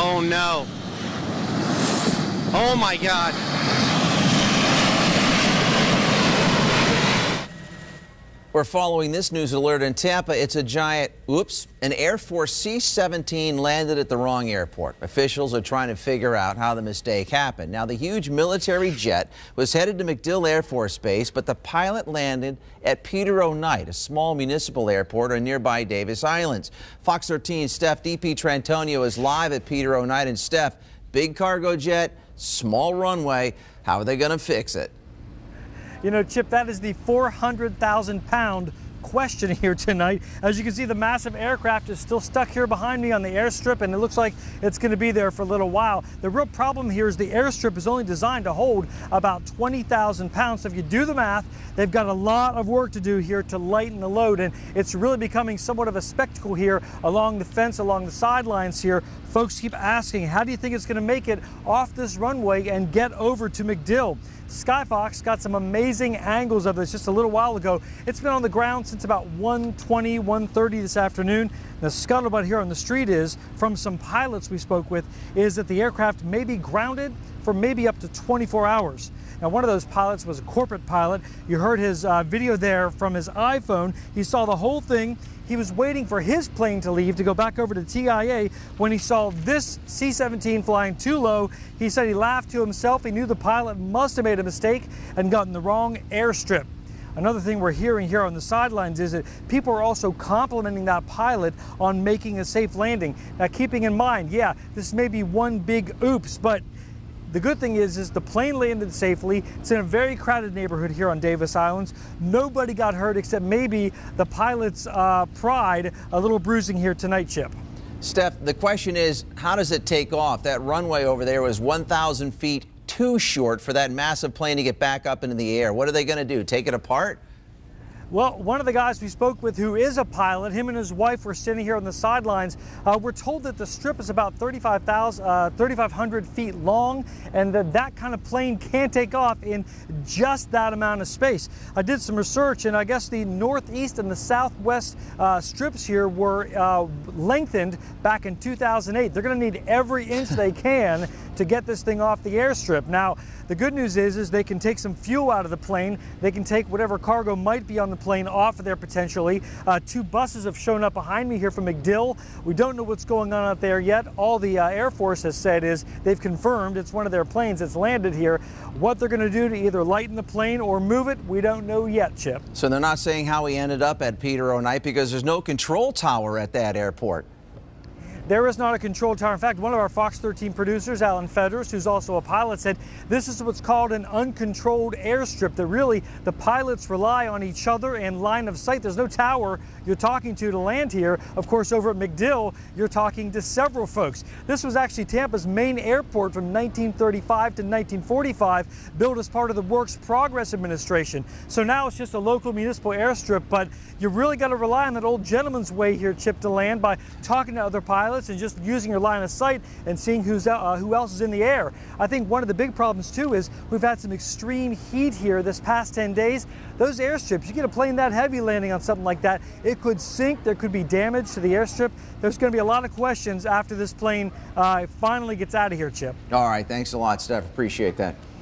Oh no. Oh my God. We're following this news alert in Tampa. It's a giant, an Air Force C-17 landed at the wrong airport. Officials are trying to figure out how the mistake happened. Now, the huge military jet was headed to MacDill Air Force Base, but the pilot landed at Peter O'Knight, a small municipal airport on nearby Davis Islands. Fox 13's Steph DiPietrantonio is live at Peter O'Knight. And Steph, big cargo jet, small runway. How are they going to fix it? You know, Chip, that is the 400,000-pound question here tonight. As you can see, the massive aircraft is still stuck here behind me on the airstrip, and it looks like it's going to be there for a little while. The real problem here is the airstrip is only designed to hold about 20,000 pounds. So if you do the math, they've got a lot of work to do here to lighten the load, and it's really becoming somewhat of a spectacle here along the fence, along the sidelines here. Folks keep asking, how do you think it's going to make it off this runway and get over to MacDill? Skyfox got some amazing angles of this just a little while ago. It's been on the ground since about 1:20, 1:30 this afternoon. The scuttlebutt here on the street is, from some pilots we spoke with, is that the aircraft may be grounded for maybe up to 24 hours. Now, one of those pilots was a corporate pilot. You heard his video there from his iPhone. He saw the whole thing. He was waiting for his plane to leave to go back over to TIA when he saw this C-17 flying too low. He said he laughed to himself. He knew the pilot must have made a mistake and gotten the wrong airstrip. Another thing we're hearing here on the sidelines is that people are also complimenting that pilot on making a safe landing. Now, keeping in mind, yeah, this may be one big oops, but the good thing is the plane landed safely. It's in a very crowded neighborhood here on Davis Islands. Nobody got hurt except maybe the pilot's pride, a little bruising here tonight, Chip. Steph, the question is, how does it take off? That runway over there was 1,000 feet too short for that massive plane to get back up into the air. What are they going to do, take it apart? Well, one of the guys we spoke with who is a pilot, him and his wife were standing here on the sidelines. We're told that the strip is about 3,500 feet long, and that kind of plane can't take off in just that amount of space. I did some research, and I guess the northeast and the southwest strips here were lengthened back in 2008. They're going to need every inch they can to get this thing off the airstrip. Now, the good news is they can take some fuel out of the plane. They can take whatever cargo might be on the plane off of there potentially. Two buses have shown up behind me here from MacDill. We don't know what's going on out there yet. All the Air Force has said is they've confirmed it's one of their planes that's landed here. What they're going to do to either lighten the plane or move it, we don't know yet, Chip. So they're not saying how he ended up at Peter O'Knight because there's no control tower at that airport. There is not a control tower. In fact, one of our Fox 13 producers, Alan Feders, who's also a pilot, said this is what's called an uncontrolled airstrip, that really the pilots rely on each other and line of sight. There's no tower you're talking to land here. Of course, over at MacDill, you're talking to several folks. This was actually Tampa's main airport from 1935 to 1945, built as part of the Works Progress Administration. So now it's just a local municipal airstrip, but you really got to rely on that old gentleman's way here, Chip, to land by talking to other pilots and just using your line of sight and seeing who else is in the air. I think one of the big problems too is we've had some extreme heat here this past 10 days. Those airstrips, you get a plane that heavy landing on something like that, it could sink, there could be damage to the airstrip. There's going to be a lot of questions after this plane finally gets out of here, Chip. All right, thanks a lot, Steph. Appreciate that.